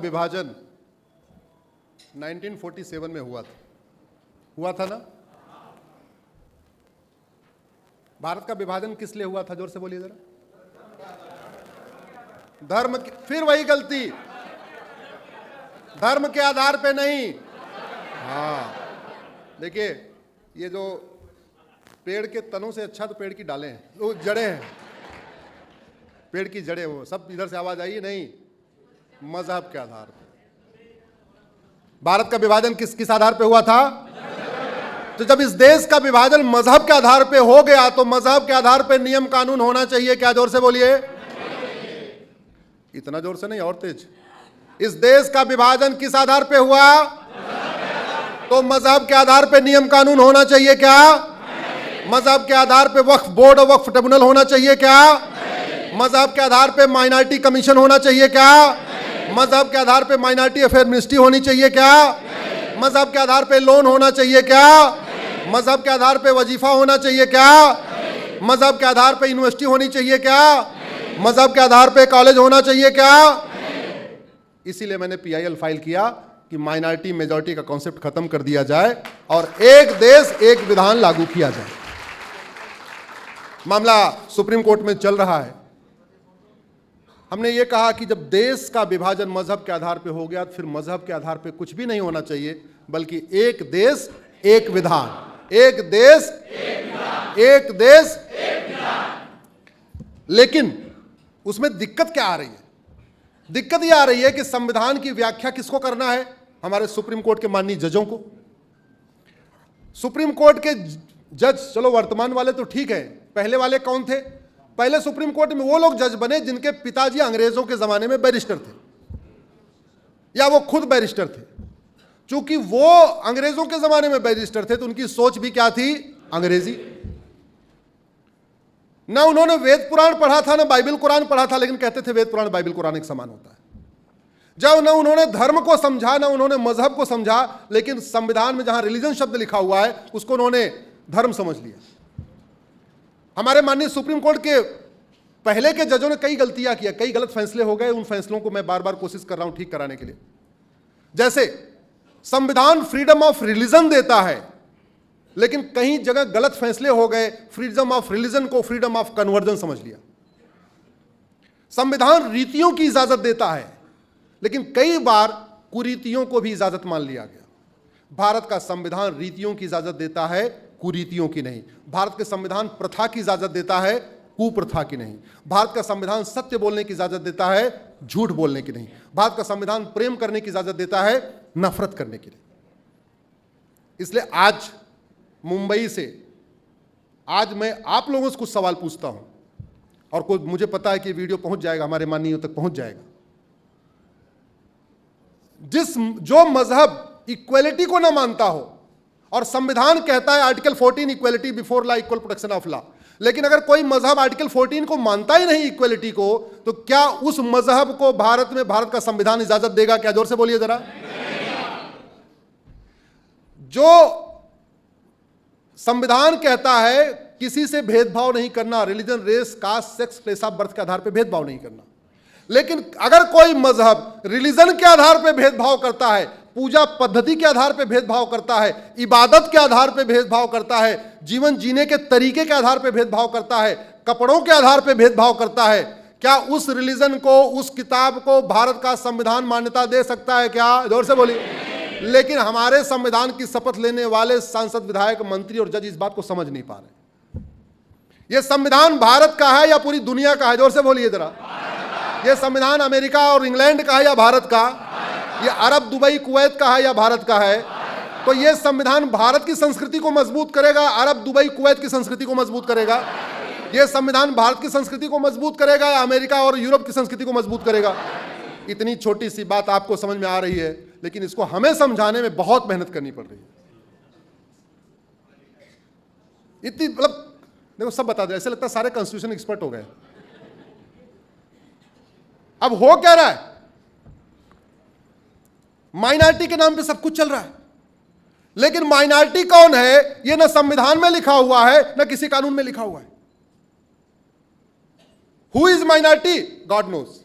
विभाजन 1947 में हुआ था ना। भारत का विभाजन किस लिए हुआ था, जोर से बोलिए जरा। धर्म की, फिर वही गलती, धर्म के आधार पे नहीं। हाँ देखिए, ये जो पेड़ के तनों से अच्छा तो पेड़ की डालें हैं, वो जड़ें हैं, पेड़ की जड़ें, वो सब इधर से आवाज आई नहीं, मजहब के आधार पर। भारत का विभाजन किस आधार पे हुआ था? तो जब इस देश का विभाजन मजहब के आधार पे हो गया तो मजहब के आधार पे नियम कानून होना चाहिए क्या? जोर से बोलिए। इतना जोर से नहीं, और तेज। इस देश का विभाजन किस आधार पे हुआ? तो मजहब के आधार पे नियम कानून होना चाहिए क्या? मजहब के आधार पे वक्फ बोर्ड और वक्फ ट्रिब्यूनल होना चाहिए क्या? मजहब के आधार पे माइनॉरिटी कमीशन होना चाहिए क्या? मजहब के आधार पे माइनॉरिटी अफेयर मिनिस्ट्री होनी चाहिए क्या? मजहब के आधार पे लोन होना चाहिए क्या? मजहब के आधार पे वजीफा होना चाहिए क्या? मजहब के आधार पे यूनिवर्सिटी होनी चाहिए क्या? मजहब के आधार पे कॉलेज होना चाहिए क्या? इसीलिए मैंने पीआईएल फाइल किया कि माइनॉरिटी मेजॉरिटी का कॉन्सेप्ट खत्म कर दिया जाए और एक देश एक विधान लागू किया जाए। मामला सुप्रीम कोर्ट में चल रहा है। हमने ये कहा कि जब देश का विभाजन मजहब के आधार पे हो गया तो फिर मजहब के आधार पे कुछ भी नहीं होना चाहिए, बल्कि एक देश एक विधान, एक देश एक देश। लेकिन उसमें दिक्कत क्या आ रही है? दिक्कत यह आ रही है कि संविधान की व्याख्या किसको करना है? हमारे सुप्रीम कोर्ट के माननीय जजों को। सुप्रीम कोर्ट के जज, चलो वर्तमान वाले तो ठीक है, पहले वाले कौन थे? पहले सुप्रीम कोर्ट में वो लोग जज बने जिनके पिताजी अंग्रेजों के जमाने में बैरिस्टर थे या वो खुद बैरिस्टर थे। चूंकि वो अंग्रेजों के जमाने में बैरिस्टर थे तो उनकी सोच भी क्या थी? अंग्रेजी। ना उन्होंने वेद पुराण पढ़ा था ना बाइबल कुरान पढ़ा था, लेकिन कहते थे वेद पुराण बाइबल कुरान एक समान होता है। जब ना उन्होंने धर्म को समझा ना उन्होंने मजहब को समझा, लेकिन संविधान में जहां रिलीजन शब्द लिखा हुआ है उसको उन्होंने धर्म समझ लिया। हमारे माननीय सुप्रीम कोर्ट के पहले के जजों ने कई गलतियां किया, कई गलत फैसले हो गए। उन फैसलों को मैं बार बार कोशिश कर रहा हूं ठीक कराने के लिए। जैसे संविधान फ्रीडम ऑफ रिलीजन देता है, लेकिन कई जगह गलत फैसले हो गए, फ्रीडम ऑफ रिलीजन को फ्रीडम ऑफ कन्वर्जन समझ लिया। संविधान रीतियों की इजाजत देता है, लेकिन कई बार कुरीतियों को भी इजाजत मान लिया गया। भारत का संविधान रीतियों की इजाजत देता है, कुरीतियों की नहीं। भारत के संविधान प्रथा की इजाजत देता है, कुप्रथा की नहीं। भारत का संविधान सत्य बोलने की इजाजत देता है, झूठ बोलने की नहीं। भारत का संविधान प्रेम करने की इजाजत देता है, नफरत करने की नहीं। इसलिए आज मुंबई से आज मैं आप लोगों से कुछ सवाल पूछता हूं और कोई, मुझे पता है कि वीडियो पहुंच जाएगा, हमारे माननीयों तक पहुंच जाएगा। जो मजहब इक्वलिटी को ना मानता हो, और संविधान कहता है article 14 equality before law equal protection of law, लेकिन अगर कोई मजहब आर्टिकल 14 को मानता ही नहीं इक्वलिटी को, तो क्या उस मजहब को भारत में भारत का संविधान इजाजत देगा क्या? जोर से बोलिए जरा। जो संविधान कहता है किसी से भेदभाव नहीं करना, religion, race, caste, sex, place of birth के आधार पर भेदभाव नहीं करना, लेकिन अगर कोई मजहब रिलीजन के आधार पर भेदभाव करता है, पूजा पद्धति के आधार पर भेदभाव करता है, इबादत के आधार पर भेदभाव करता है, जीवन जीने के तरीके के आधार पर भेदभाव करता है, कपड़ों के आधार पर भेदभाव करता है, क्या उस रिलीजन को, उस किताब को भारत का संविधान मान्यता दे सकता है क्या? जोर से बोलिए। लेकिन हमारे संविधान की शपथ लेने वाले सांसद, विधायक, मंत्री और जज इस बात को समझ नहीं पा रहे। यह संविधान भारत का है या पूरी दुनिया का है? जोर से बोलिए जरा। यह संविधान अमेरिका और इंग्लैंड का है या भारत का? यह अरब, दुबई, कुवैत का है या भारत का है? तो यह संविधान भारत की संस्कृति को मजबूत करेगा, अरब, दुबई, कुवैत की संस्कृति को मजबूत करेगा? यह संविधान भारत की संस्कृति को मजबूत करेगा या अमेरिका और यूरोप की संस्कृति को मजबूत करेगा? इतनी छोटी सी बात आपको समझ में आ रही है, लेकिन इसको हमें समझाने में बहुत मेहनत करनी पड़ रही है। इतनी, मतलब देखो, सब बता दे, ऐसे लगता है सारे कॉन्स्टिट्यूशन एक्सपर्ट हो गए। अब हो क्या रहा है? माइनॉरिटी के नाम पे सब कुछ चल रहा है, लेकिन माइनॉरिटी कौन है ये ना संविधान में लिखा हुआ है ना किसी कानून में लिखा हुआ है। Who is minority? God knows.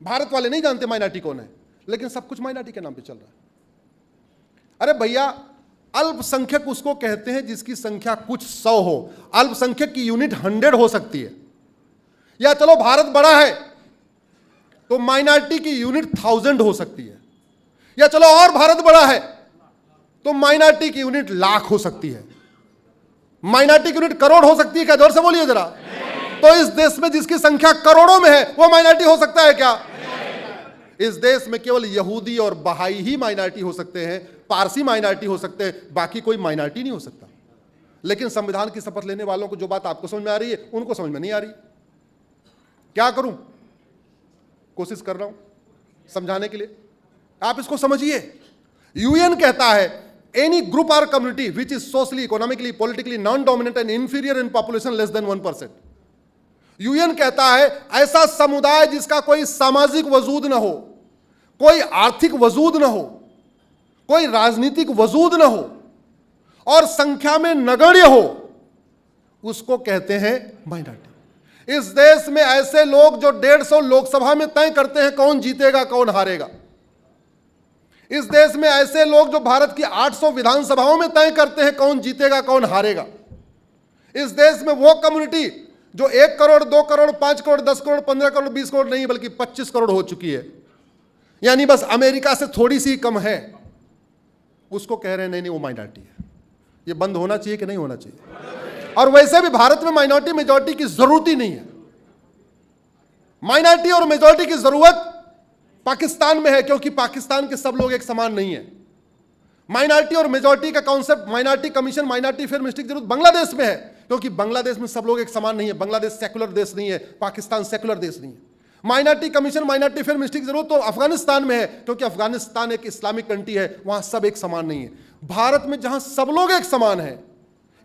Bharat वाले नहीं जानते माइनॉरिटी कौन है। लेकिन सब कुछ माइनॉरिटी के नाम पे चल रहा है। अरे भैया, अल्पसंख्यक उसको कहते हैं जिसकी संख्या कुछ 100 हो। अल्पसंख्यक की यूनिट 100 हो सकती है, या चलो भारत बड़ा है तो माइनॉरिटी की यूनिट 1000 हो सकती है, या चलो और भारत बड़ा है तो माइनॉरिटी की यूनिट लाख हो सकती है, माइनॉरिटी की यूनिट करोड़ हो सकती है क्या? जोर से बोलिए जरा। तो इस देश में जिसकी संख्या करोड़ों में है वो माइनॉरिटी हो सकता है क्या? इस देश में केवल यहूदी और बहाई ही माइनॉरिटी हो सकते हैं, पारसी माइनॉरिटी हो सकते हैं, बाकी कोई माइनॉरिटी नहीं हो सकता। लेकिन संविधान की शपथ लेने वालों को जो बात आपको समझ में आ रही है उनको समझ में नहीं आ रही। क्या करूं? कोशिश कर रहा हूं समझाने के लिए, आप इसको समझिए। यूएन कहता है एनी ग्रुप और community which is socially, economically, politically non dominant and inferior in population less than 1%। UN कहता है ऐसा समुदाय जिसका कोई सामाजिक वजूद न हो, कोई आर्थिक वजूद न हो, कोई राजनीतिक वजूद न हो और संख्या में नगण्य हो, उसको कहते हैं माइनॉरिटी। इस देश में ऐसे लोग जो 150 लोकसभा में तय करते हैं कौन जीतेगा कौन हारेगा। इस देश में ऐसे लोग जो भारत की 800 विधानसभाओं में तय करते हैं कौन जीतेगा कौन हारेगा। इस देश में वो कम्युनिटी जो 1 करोड़, 2 करोड़, 5 करोड़, 10 करोड़, 15 करोड़, 20 करोड़ नहीं बल्कि 25 करोड़ हो चुकी है, यानी बस अमेरिका से थोड़ी सी कम है, उसको कह रहे हैं नहीं वो माइनॉरिटी है। ये बंद होना चाहिए कि नहीं होना चाहिए? और वैसे भी भारत में माइनॉरिटी मेजॉरिटी की जरूरत ही नहीं है। माइनॉरिटी और मेजॉरिटी की जरूरत पाकिस्तान में है, क्योंकि पाकिस्तान के सब लोग एक समान नहीं है। माइनॉरिटी और मेजॉरिटी का concept, minority commission, minority fair mistake जरूरत बांग्लादेश में है, क्योंकि बांग्लादेश में सब लोग एक समान नहीं है। बांग्लादेश सेकुलर देश नहीं है, पाकिस्तान सेकुलर देश नहीं है। Minority commission, minority fair mistake जरूरत तो अफगानिस्तान में है, क्योंकि अफगानिस्तान एक इस्लामिक कंट्री है, वहां सब एक समान नहीं है। भारत में जहां सब लोग एक समान है,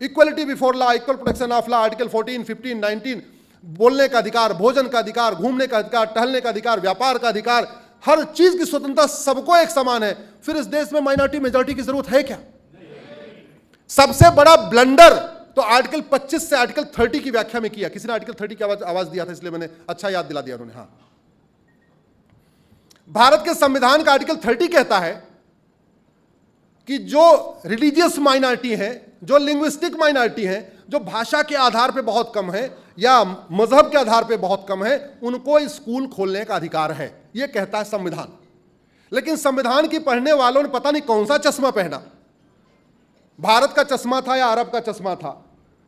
equality before law, equal protection of law, article 14, 15, 19, बोलने का अधिकार, भोजन का अधिकार, घूमने का अधिकार, टहलने का अधिकार, व्यापार का अधिकार, हर चीज की स्वतंत्रता, सबको एक समान है। फिर इस देश में माइनॉरिटी मेजॉरिटी की जरूरत है क्या? सबसे बड़ा ब्लंडर तो आर्टिकल 25 से आर्टिकल 30 की व्याख्या में किया। किसी ने आर्टिकल 30 की आवाज दिया था, इसलिए मैंने अच्छा याद दिला दिया उन्होंने। हाँ, भारत के संविधान का आर्टिकल 30 कहता है कि जो रिलीजियस माइनॉरिटी है, जो लिंग्विस्टिक माइनॉरिटी है, जो भाषा के आधार पे बहुत कम है या मजहब के आधार पे बहुत कम है, उनको स्कूल खोलने का अधिकार है, यह कहता है संविधान। लेकिन संविधान की पढ़ने वालों ने पता नहीं कौन सा चश्मा पहना, भारत का चश्मा था या अरब का चश्मा था,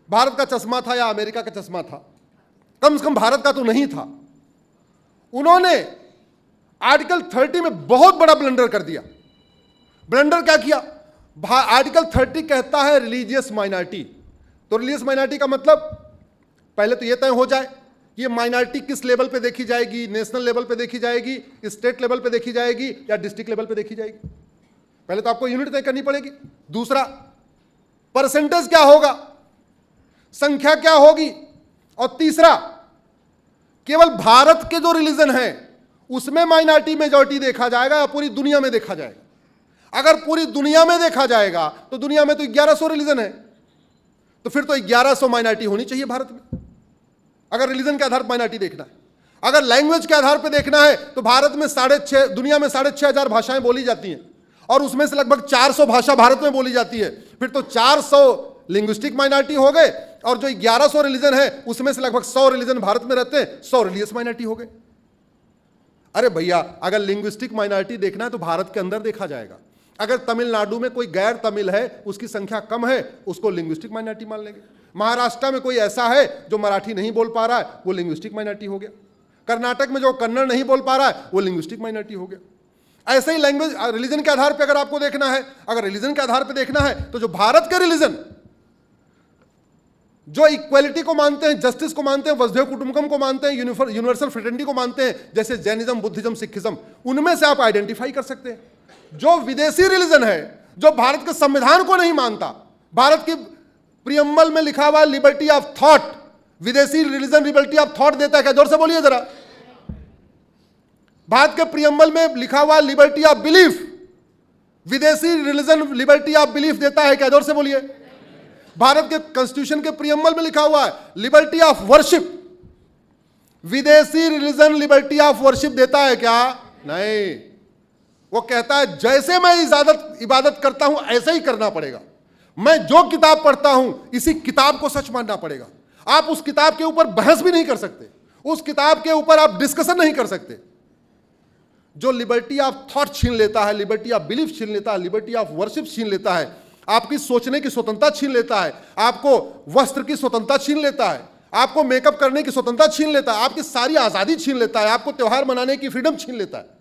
भारत का चश्मा था या अमेरिका का चश्मा था, कम से कम भारत का तो नहीं था। उन्होंने आर्टिकल 30 में बहुत बड़ा ब्लंडर कर दिया। ब्लंडर क्या किया? आर्टिकल 30 कहता है रिलीजियस माइनॉरिटी, तो रिलीजियस माइनॉरिटी का मतलब पहले तो यह तय हो जाए कि ये माइनॉरिटी किस लेवल पे देखी जाएगी, नेशनल लेवल पे देखी जाएगी, स्टेट लेवल पे देखी जाएगी या डिस्ट्रिक्ट लेवल पे देखी जाएगी। पहले तो आपको यूनिट तय करनी पड़ेगी। दूसरा, परसेंटेज क्या होगा, संख्या क्या होगी, और तीसरा, केवल भारत के जो रिलीजन है उसमें माइनॉरिटी मेजॉरिटी देखा जाएगा या पूरी दुनिया में देखा जाएगा? अगर पूरी दुनिया में देखा जाएगा तो दुनिया में तो 1100 रिलीजन है, तो फिर तो 1100 माइनॉरिटी होनी चाहिए भारत में, अगर रिलीजन के आधार पर माइनॉरिटी देखना है। अगर लैंग्वेज के आधार पर देखना है तो भारत में दुनिया में 6500 भाषाएं बोली जाती हैं और उसमें से लगभग 400 भाषा भारत में बोली जाती है, फिर तो 400 लिंग्विस्टिक माइनॉरिटी हो गए, और जो 1100 रिलीजन है उसमें से लगभग 100 रिलीजन भारत में रहते हैं, 100 रिलीजियस माइनॉरिटी हो गए। अरे भैया, अगर लिंग्विस्टिक माइनॉरिटी देखना है तो भारत के अंदर देखा जाएगा। अगर तमिलनाडु में कोई गैर तमिल है, उसकी संख्या कम है, उसको लिंग्विस्टिक माइनॉरिटी मान लेंगे। महाराष्ट्र में कोई ऐसा है जो मराठी नहीं बोल पा रहा है, वो लिंग्विस्टिक माइनॉरिटी हो गया। कर्नाटक में जो कन्नड़ नहीं बोल पा रहा है, वो लिंग्विस्टिक माइनॉरिटी हो गया। ऐसे ही लैंग्वेज, रिलीजन के आधार पर अगर आपको देखना है, अगर रिलीजन के आधार पर देखना है तो जो भारत के रिलीजन जो इक्वालिटी को मानते हैं, जस्टिस को मानते हैं, वसुधैव कुटुंबकम को मानते हैं, यूनिवर्सल फ्रेटर्निटी को मानते हैं, जैसे जैनिज्म, बुद्धिज्म, सिखिज्म, उनमें से आप आइडेंटिफाई कर सकते हैं। जो विदेशी रिलीजन है, जो भारत के संविधान को नहीं मानता, भारत की प्रियम्बल में लिखा हुआ लिबर्टी ऑफ थॉट, विदेशी रिलीजन लिबर्टी ऑफ थॉट देता है क्या? जोर से बोलिए जरा। भारत के प्रियम्बल में लिखा हुआ लिबर्टी ऑफ बिलीफ, विदेशी रिलीजन लिबर्टी ऑफ बिलीफ देता है क्या? जोर से बोलिए। भारत के कॉन्स्टिट्यूशन के प्रियम्बल में लिखा हुआ है लिबर्टी ऑफ वर्शिप, विदेशी रिलीजन लिबर्टी ऑफ वर्शिप देता है क्या? नहीं। वो कहता है जैसे मैं इबादत करता हूं ऐसे ही करना पड़ेगा। मैं जो किताब पढ़ता हूं इसी किताब को सच मानना पड़ेगा। आप उस किताब के ऊपर बहस भी नहीं कर सकते, उस किताब के ऊपर आप डिस्कशन नहीं कर सकते। जो लिबर्टी ऑफ थॉट छीन लेता है, लिबर्टी ऑफ बिलीफ छीन लेता है, लिबर्टी ऑफ वर्शिप छीन लेता है, आपकी सोचने की स्वतंत्रता छीन लेता है, आपको वस्त्र की स्वतंत्रता छीन लेता है, आपको मेकअप करने की स्वतंत्रता छीन लेता है, आपकी सारी आजादी छीन लेता है, आपको त्योहार मनाने की फ्रीडम छीन लेता है।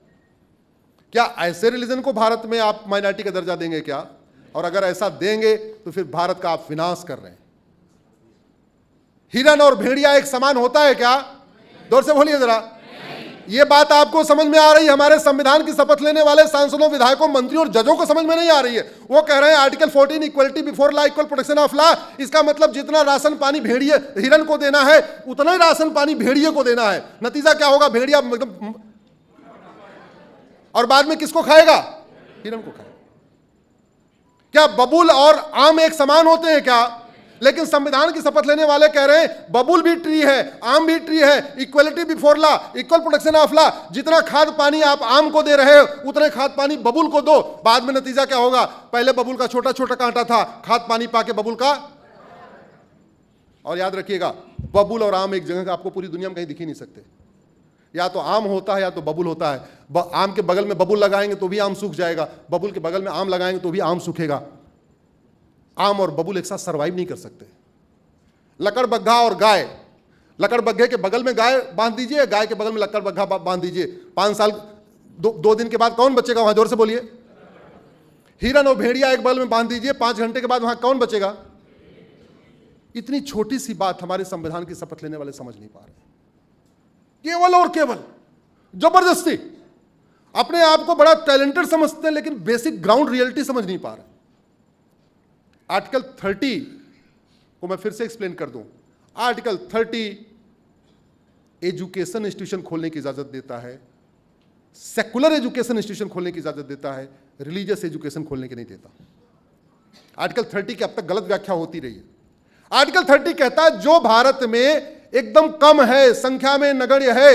क्या ऐसे रिलीजन को भारत में आप माइनॉरिटी का दर्जा देंगे क्या? और अगर ऐसा देंगे तो फिर भारत का आप विनाश कर रहे हैं। हिरन और भेड़िया एक समान होता है क्या? जोर से बोलिए जरा। ये बात आपको समझ में आ रही है? हमारे संविधान की शपथ लेने वाले सांसदों, विधायकों, मंत्रियों और जजों को समझ में नहीं आ रही है। वो कह रहे हैं article 14 equality before law, equal protection of law. इसका मतलब जितना राशन पानी भेड़िए हिरन को देना है उतना ही राशन पानी भेड़िए को देना है। नतीजा क्या होगा? भेड़िया एकदम, और बाद में किसको खाएगा? हिरन को खाएगा। क्या बबूल और आम एक समान होते हैं क्या? लेकिन संविधान की शपथ लेने वाले कह रहे हैं बबूल भी ट्री है, आम भी ट्री है, equality before law, equal protection of law. जितना खाद पानी आप आम को दे रहे हो उतने खाद पानी बबूल को दो। बाद में नतीजा क्या होगा? पहले बबूल का छोटा छोटा कांटा था, खाद पानी पाके बबूल का। और याद रखिएगा, बबूल और आम एक जगह आपको पूरी दुनिया में कहीं दिख ही नहीं सकते। या तो आम होता है या तो बबूल होता है। आम के बगल में बबूल लगाएंगे तो भी आम सूख जाएगा, बबूल के बगल में आम लगाएंगे तो भी आम सूखेगा। आम और बबूल एक साथ सर्वाइव नहीं कर सकते। लकड़बग्घा और गाय, लकड़बग्घे के बगल में गाय बांध दीजिए, गाय के बगल में लकड़बग्घा बांध दीजिए, 5 साल 2 दिन के बाद कौन बचेगा वहां? जोर से बोलिए। हिरन और भेड़िया एक बगल में बांध दीजिए, 5 घंटे के बाद वहां कौन बचेगा? इतनी छोटी सी बात हमारे संविधान की शपथ लेने वाले समझ नहीं पा रहे। केवल और केवल जबरदस्ती अपने आप को बड़ा टैलेंटेड समझते हैं, लेकिन बेसिक ग्राउंड रियलिटी समझ नहीं पा रहे। आर्टिकल 30 को मैं फिर से एक्सप्लेन कर दूं। आर्टिकल 30 एजुकेशन इंस्टीट्यूशन खोलने की इजाजत देता है, सेकुलर एजुकेशन इंस्टीट्यूशन खोलने की इजाजत देता है, रिलीजियस एजुकेशन खोलने की नहीं देता। आर्टिकल 30 की अब तक गलत व्याख्या होती रही है। आर्टिकल 30 कहता है जो भारत में एकदम कम है, संख्या में नगण्य है,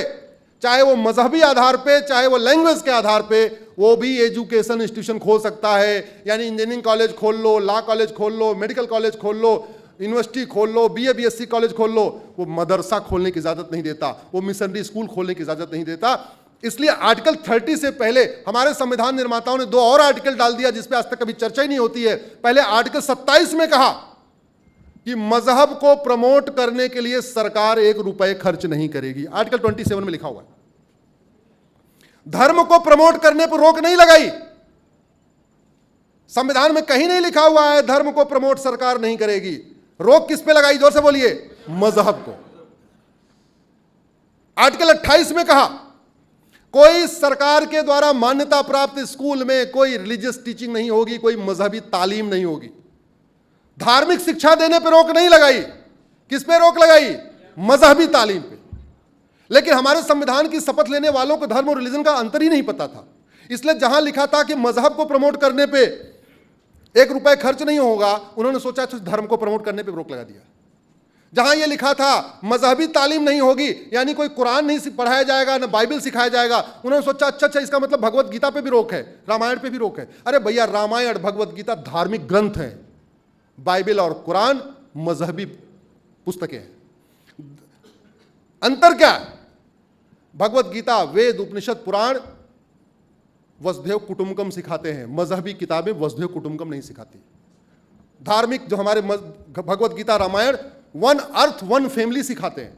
चाहे वो मजहबी आधार पे, चाहे वो लैंग्वेज के आधार पे, वो भी एजुकेशन इंस्टीट्यूशन खोल सकता है। यानी इंजीनियरिंग कॉलेज खोल लो, लॉ कॉलेज खोल लो, मेडिकल कॉलेज खोल लो, यूनिवर्सिटी खोल लो, बीए बीएससी कॉलेज खोल लो। वो मदरसा खोलने की इजाजत नहीं देता, वो मिशनरी स्कूल खोलने की इजाजत नहीं देता। इसलिए आर्टिकल 30 से पहले हमारे संविधान निर्माताओं ने 2 और आर्टिकल डाल दिया जिसपे आज तक कभी चर्चा ही नहीं होती है। पहले आर्टिकल 27 में कहा कि मजहब को प्रमोट करने के लिए सरकार 1 रुपए खर्च नहीं करेगी। आर्टिकल 27 में लिखा हुआ है। धर्म को प्रमोट करने पर रोक नहीं लगाई। संविधान में कहीं नहीं लिखा हुआ है धर्म को प्रमोट सरकार नहीं करेगी। रोक किस पे लगाई? जोर से बोलिए। मजहब को। आर्टिकल 28 में कहा कोई सरकार के द्वारा मान्यता प्राप्त स्कूल में कोई रिलीजियस टीचिंग नहीं होगी, कोई मजहबी तालीम नहीं होगी। धार्मिक शिक्षा देने पर रोक नहीं लगाई। किस पे रोक लगाई? मजहबी तालीम पे। लेकिन हमारे संविधान की शपथ लेने वालों को धर्म और रिलीजन का अंतर ही नहीं पता था। इसलिए जहां लिखा था कि मजहब को प्रमोट करने पे 1 रुपए खर्च नहीं होगा, उन्होंने सोचा धर्म को प्रमोट करने पे रोक लगा दिया। जहां यह लिखा था मजहबी तालीम नहीं होगी, यानी कोई कुरान नहीं पढ़ाया जाएगा, ना बाइबल सिखाया जाएगा, उन्होंने सोचा अच्छा इसका मतलब भगवत गीता पे भी रोक है, रामायण पे भी रोक है। अरे भैया, रामायण भगवत गीता धार्मिक ग्रंथ है, बाइबल और कुरान मजहबी पुस्तकें हैं। अंतर क्या है? भगवत गीता, वेद, उपनिषद, पुराण वसुधैव कुटुंबकम सिखाते हैं, मजहबी किताबें वसुधैव कुटुंबकम नहीं सिखाती। धार्मिक जो हमारे भगवत गीता, रामायण 1 अर्थ 1 फैमिली सिखाते हैं।